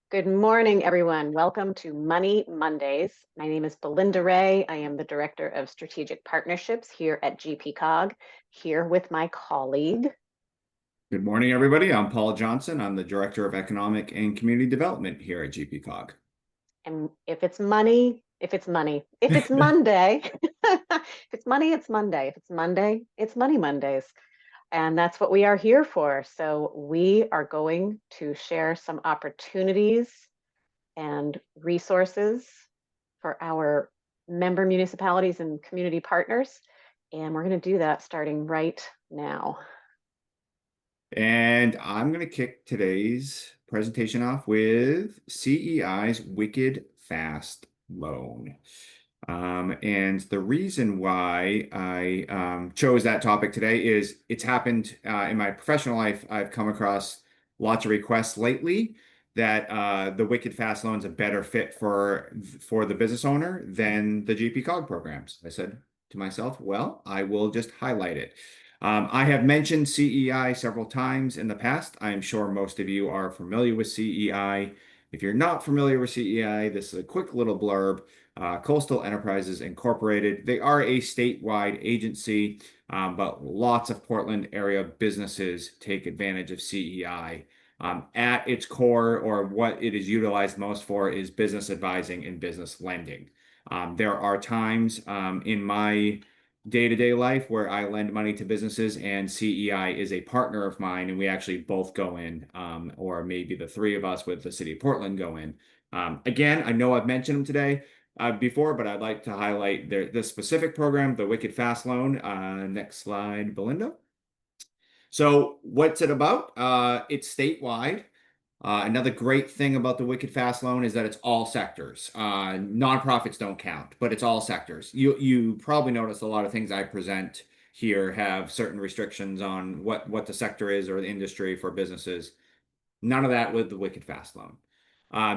Good morning, everyone. Welcome to Money Mondays. My name is Belinda Ray. I am the Director of Strategic Partnerships here at GPCOG, here with my colleague. Good morning, everybody. I'm Paul Johnson. I'm the Director of Economic and Community Development here at GPCOG. And if it's money, if it's money, if it's Monday, if it's money, it's Monday. If it's Monday, it's Money Mondays. And that's what we are here for. So we are going to share some opportunities and resources for our member municipalities and community partners. And we're going to do that starting right now. And I'm going to kick today's presentation off with CEI's Wicked Fast Loan. And the reason why I chose that topic today is it's happened in my professional life. I've come across lots of requests lately that the Wicked Fast Loan is a better fit for the business owner than the GPCOG programs. I said to myself, well, I will just highlight it. I have mentioned CEI several times in the past. I'm sure most of you are familiar with CEI. If you're not familiar with CEI, this is a quick little blurb. Coastal Enterprises Incorporated. They are a statewide agency, but lots of Portland area businesses take advantage of CEI. At its core, or what it is utilized most for, is business advising and business lending. There are times in my day-to-day life where I lend money to businesses, and CEI is a partner of mine, and we actually both go in, or maybe the three of us with the city of Portland go in. Again, I know I've mentioned them today before, but I'd like to highlight the specific program, the Wicked Fast Loan. Next slide, Belinda. So what's it about? It's statewide. Another great thing about the Wicked Fast Loan is that it's all sectors. Nonprofits don't count, but it's all sectors. You probably notice a lot of things I present here have certain restrictions on what the sector is or the industry for businesses. None of that with the Wicked Fast Loan.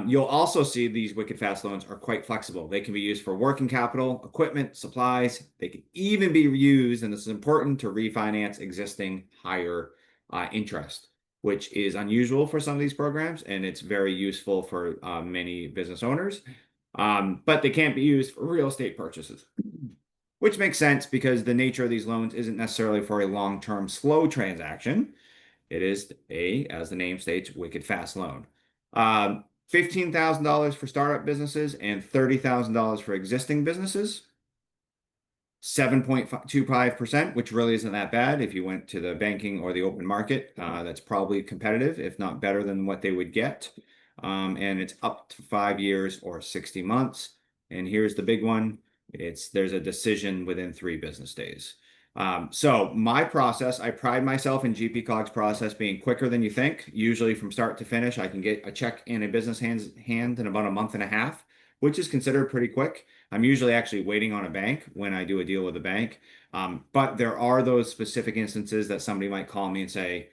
You'll also see these Wicked Fast Loans are quite flexible. They can be used for working capital, equipment, supplies. They can even be used, and this is important, to refinance existing higher interest, which is unusual for some of these programs, and it's very useful for many business owners. But they can't be used for real estate purchases, which makes sense because the nature of these loans isn't necessarily for a long-term slow transaction. It is as the name states, Wicked Fast Loan. $15,000 for startup businesses and $30,000 for existing businesses. 7.25%, which really isn't that bad if you went to the banking or the open market. That's probably competitive, if not better than what they would get. And it's up to 5 years or 60 months. And here's the big one. There's a decision within 3 business days. So my process, I pride myself in GPCOG's process being quicker than you think. Usually from start to finish, I can get a check in a business hand in about a month and a half, which is considered pretty quick. I'm usually actually waiting on a bank when I do a deal with a bank. But there are those specific instances that somebody might call me and say,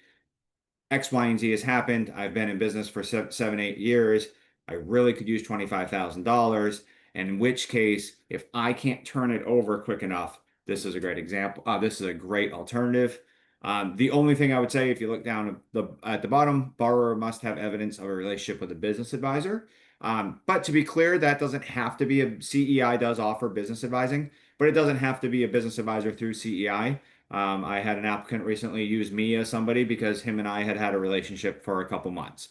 X, Y, and Z has happened. I've been in business for 7, 8 years. I really could use $25,000. And in which case, if I can't turn it over quick enough, this is a great example. This is a great alternative. The only thing I would say, if you look down at the bottom, borrower must have evidence of a relationship with a business advisor. But to be clear, that doesn't have to be CEI does offer business advising, but it doesn't have to be a business advisor through CEI. I had an applicant recently use me as somebody because him and I had a relationship for a couple months.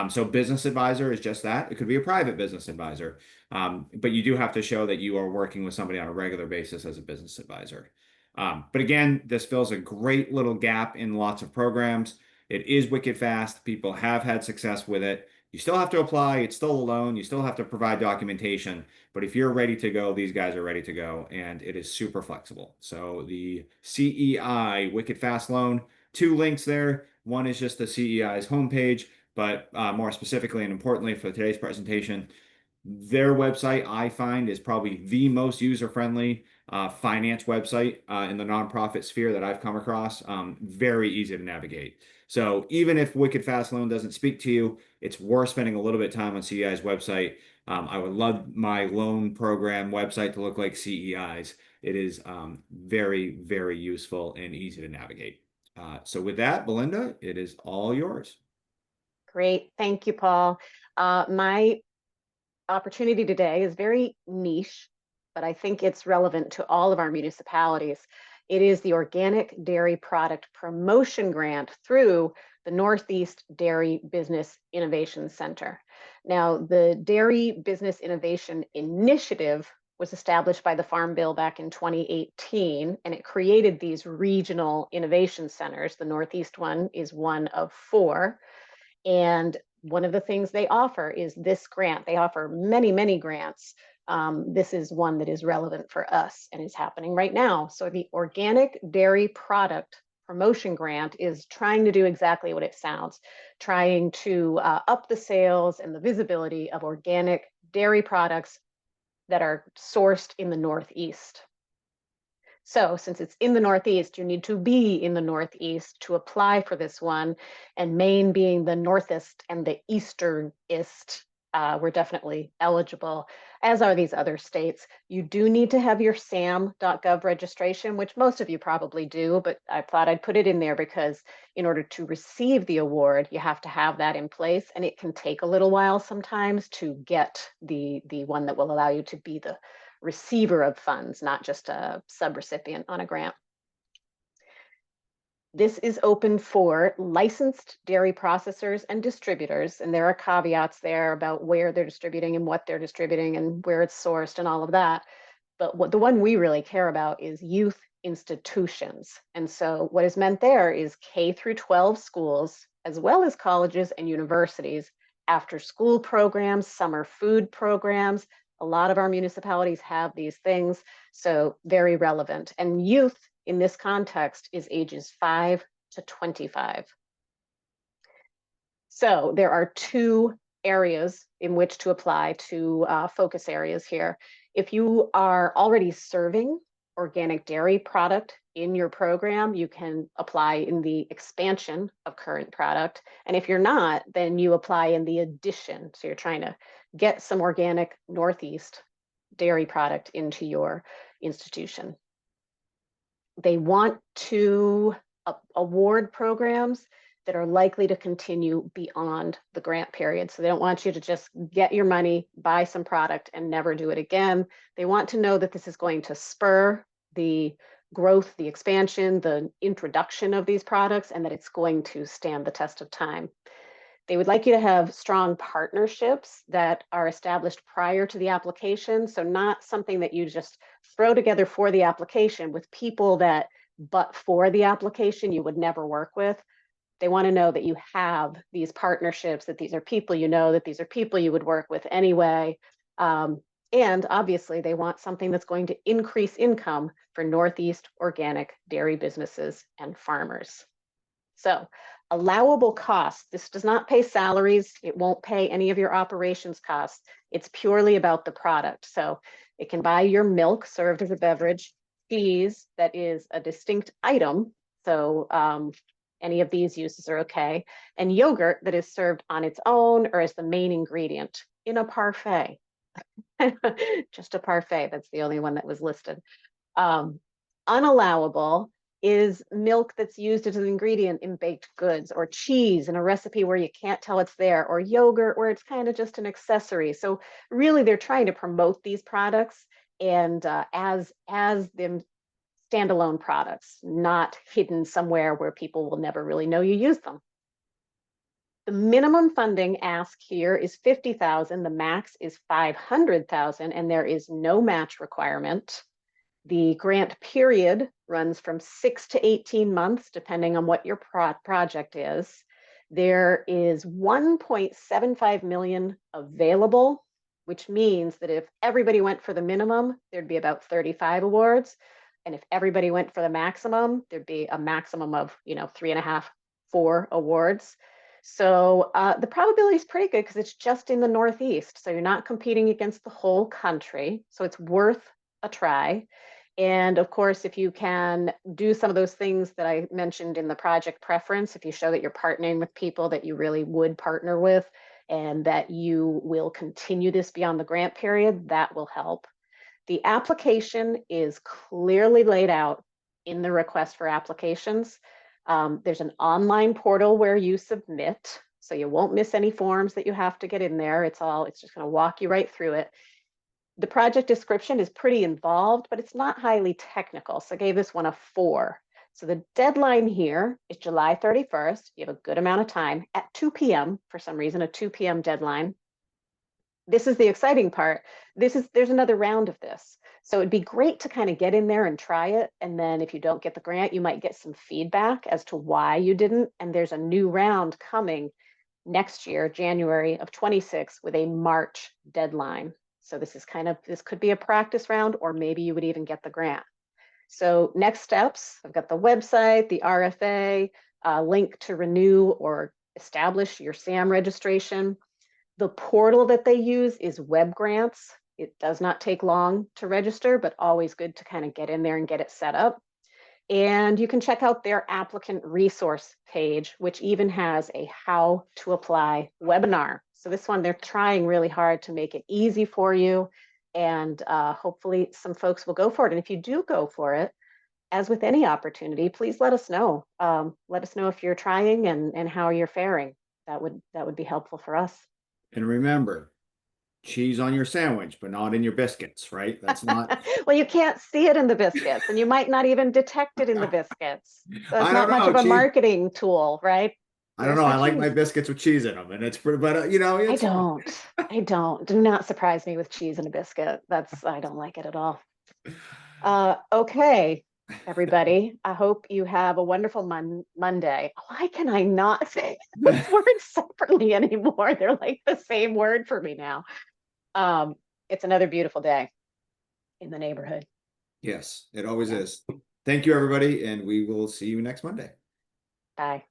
So business advisor is just that. It could be a private business advisor. But you do have to show that you are working with somebody on a regular basis as a business advisor. But again, this fills a great little gap in lots of programs. It is wicked fast. People have had success with it. You still have to apply. It's still a loan. You still have to provide documentation. But if you're ready to go, these guys are ready to go, and it is super flexible. So the CEI Wicked Fast Loan, 2 links there. One is just the CEI's homepage, but more specifically and importantly for today's presentation, their website, I find, is probably the most user-friendly finance website in the nonprofit sphere that I've come across. Very easy to navigate. So even if Wicked Fast Loan doesn't speak to you, it's worth spending a little bit of time on CEI's website. I would love my loan program website to look like CEI's. It is very, very useful and easy to navigate. So with that, Belinda, it is all yours. Great. Thank you, Paul. My opportunity today is very niche, but I think it's relevant to all of our municipalities. It is the Organic Dairy Product Promotion Grant through the Northeast Dairy Business Innovation Center. Now, the Dairy Business Innovation Initiative was established by the Farm Bill back in 2018, and it created these regional innovation centers. The Northeast one is one of 4. And one of the things they offer is this grant. They offer many, many grants. This is one that is relevant for us and is happening right now. So the Organic Dairy Product Promotion Grant is trying to do exactly what it sounds, trying to up the sales and the visibility of organic dairy products that are sourced in the Northeast. So since it's in the Northeast, you need to be in the Northeast to apply for this one. And Maine being the Northest and the Easternist, we're definitely eligible, as are these other states. You do need to have your SAM.gov registration, which most of you probably do, but I thought I'd put it in there because in order to receive the award, you have to have that in place. And it can take a little while sometimes to get the one that will allow you to be the receiver of funds, not just a subrecipient on a grant. This is open for licensed dairy processors and distributors, and there are caveats there about where they're distributing and what they're distributing and where it's sourced and all of that. But what the one we really care about is youth institutions. And so what is meant there is K through 12 schools, as well as colleges and universities, after school programs, summer food programs. A lot of our municipalities have these things, so very relevant. And youth in this context is ages 5 to 25. So there are 2 areas in which to apply to focus areas here. If you are already serving organic dairy product in your program, you can apply in the expansion of current product. And if you're not, then you apply in the addition. So you're trying to get some organic Northeast dairy product into your institution. They want to award programs that are likely to continue beyond the grant period. So they don't want you to just get your money, buy some product, and never do it again. They want to know that this is going to spur the growth, the expansion, the introduction of these products, and that it's going to stand the test of time. They would like you to have strong partnerships that are established prior to the application. So not something that you just throw together for the application with people that, but for the application, you would never work with. They want to know that you have these partnerships, that these are people you know, that these are people you would work with anyway. And obviously, they want something that's going to increase income for Northeast organic dairy businesses and farmers. So allowable costs, this does not pay salaries. It won't pay any of your operations costs. It's purely about the product. So it can buy your milk served as a beverage, cheese that is a distinct item. So any of these uses are okay. And yogurt that is served on its own or as the main ingredient in a parfait. Just a parfait, that's the only one that was listed. Unallowable is milk that's used as an ingredient in baked goods, or cheese in a recipe where you can't tell it's there, or yogurt where it's kind of just an accessory. So really they're trying to promote these products and as them standalone products, not hidden somewhere where people will never really know you use them. The minimum funding ask here is $50,000, the max is $500,000, and there is no match requirement. The grant period runs from 6 to 18 months, depending on what your project is. There is 1.75 million available, which means that if everybody went for the minimum, there'd be about 35 awards. And if everybody went for the maximum, there'd be a maximum of, 3.5, 4 awards. So the probability is pretty good because it's just in the Northeast. So you're not competing against the whole country. So it's worth a try. And of course, if you can do some of those things that I mentioned in the project preference, if you show that you're partnering with people that you really would partner with and that you will continue this beyond the grant period, that will help. The application is clearly laid out in the request for applications. There's an online portal where you submit. So you won't miss any forms that you have to get in there. It's just going to walk you right through it. The project description is pretty involved, but it's not highly technical. So I gave this one a 4. So the deadline here is July 31st. You have a good amount of time at 2 p.m. For some reason, a 2 p.m. deadline. This is the exciting part. There's another round of this. So it'd be great to kind of get in there and try it. And then if you don't get the grant, you might get some feedback as to why you didn't. And there's a new round coming next year, January of 26, with a March deadline. So this could be a practice round, or maybe you would even get the grant. So next steps, I've got the website, the RFA, link to renew or establish your SAM registration. The portal that they use is Web Grants. It does not take long to register, but always good to kind of get in there and get it set up. And you can check out their applicant resource page, which even has a how to apply webinar. So this one, they're trying really hard to make it easy for you. And hopefully some folks will go for it. And if you do go for it, as with any opportunity, please let us know. Let us know if you're trying and how you're faring. That would be helpful for us. And remember, cheese on your sandwich, but not in your biscuits, right? That's not. Well, you can't see it in the biscuits, and you might not even detect it in the biscuits. So it's I don't not much know. of a Cheese. marketing tool, right? I don't Where's know. my I like my cheese? biscuits with cheese in them, and it's pretty. But I it's. don't. I don't. Do not surprise me with cheese in a biscuit. I don't like it at all. Okay, everybody. I hope you have a wonderful Monday. Why can I not say those words separately anymore? They're like the same word for me now. It's another beautiful day in the neighborhood. Yes, it always Yeah. is. Thank you, everybody, and we will see you next Monday. Bye.